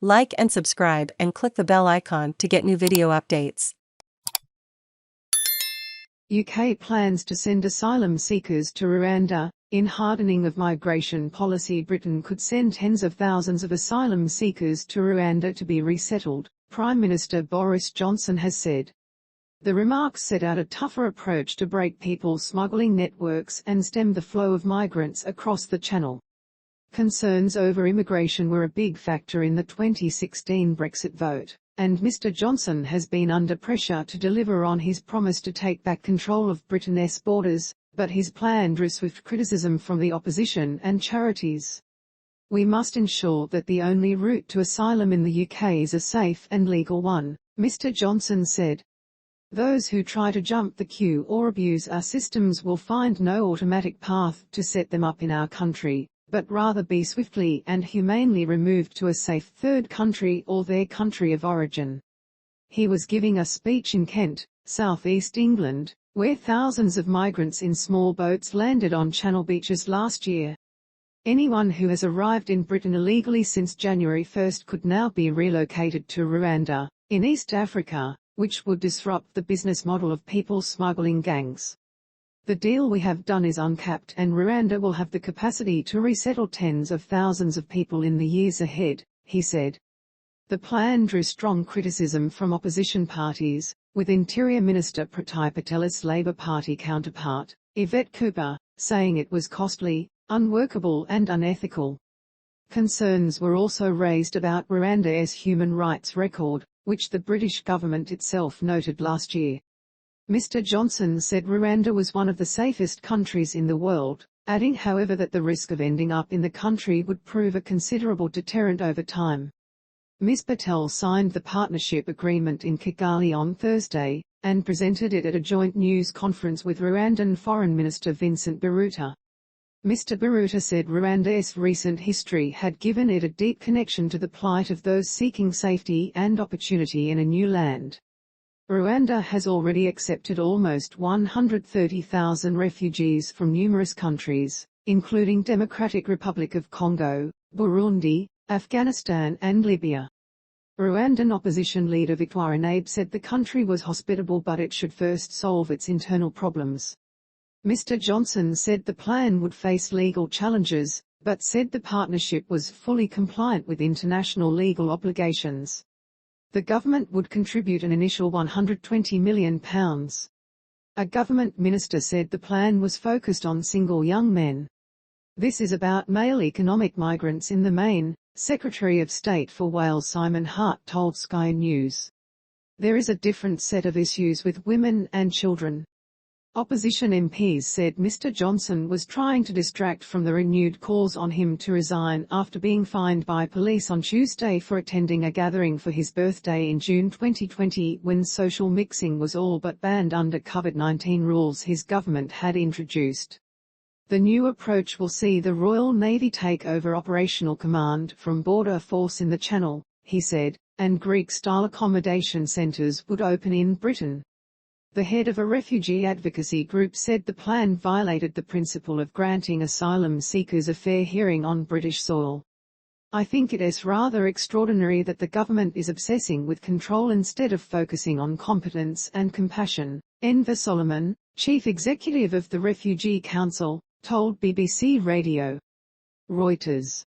Like and subscribe and click the bell icon to get new video updates. UK plans to send asylum seekers to Rwanda. In hardening of migration policy, Britain could send tens of thousands of asylum seekers to Rwanda to be resettled, Prime Minister Boris Johnson has said. The remarks set out a tougher approach to break people smuggling networks and stem the flow of migrants across the Channel. Concerns over immigration were a big factor in the 2016 Brexit vote, and Mr Johnson has been under pressure to deliver on his promise to take back control of Britain's borders, but his plan drew swift criticism from the opposition and charities. "We must ensure that the only route to asylum in the UK is a safe and legal one," Mr Johnson said. "Those who try to jump the queue or abuse our systems will find no automatic path to set them up in our country, but rather be swiftly and humanely removed to a safe third country or their country of origin." He was giving a speech in Kent, South East England, where thousands of migrants in small boats landed on Channel beaches last year. Anyone who has arrived in Britain illegally since January 1 could now be relocated to Rwanda, in East Africa, which would disrupt the business model of people smuggling gangs. "The deal we have done is uncapped, and Rwanda will have the capacity to resettle tens of thousands of people in the years ahead," he said. The plan drew strong criticism from opposition parties, with Interior Minister Priti Patel's Labour Party counterpart, Yvette Cooper, saying it was costly, unworkable and unethical. Concerns were also raised about Rwanda's human rights record, which the British government itself noted last year. Mr Johnson said Rwanda was one of the safest countries in the world, adding however that the risk of ending up in the country would prove a considerable deterrent over time. Ms Patel signed the partnership agreement in Kigali on Thursday, and presented it at a joint news conference with Rwandan Foreign Minister Vincent Biruta. Mr Biruta said Rwanda's recent history had given it a deep connection to the plight of those seeking safety and opportunity in a new land. Rwanda has already accepted almost 130,000 refugees from numerous countries, including Democratic Republic of Congo, Burundi, Afghanistan and Libya. Rwandan opposition leader Victoire Ingabire said the country was hospitable, but it should first solve its internal problems. Mr Johnson said the plan would face legal challenges, but said the partnership was fully compliant with international legal obligations. The government would contribute an initial £120 million. A government minister said the plan was focused on single young men. "This is about male economic migrants in the main," Secretary of State for Wales Simon Hart told Sky News. "There is a different set of issues with women and children." Opposition MPs said Mr Johnson was trying to distract from the renewed calls on him to resign after being fined by police on Tuesday for attending a gathering for his birthday in June 2020, when social mixing was all but banned under COVID-19 rules his government had introduced. The new approach will see the Royal Navy take over operational command from Border Force in the Channel, he said, and Greek-style accommodation centres would open in Britain. The head of a refugee advocacy group said the plan violated the principle of granting asylum seekers a fair hearing on British soil. "I think it is rather extraordinary that the government is obsessing with control instead of focusing on competence and compassion," Enver Solomon, chief executive of the Refugee Council, told BBC Radio. Reuters.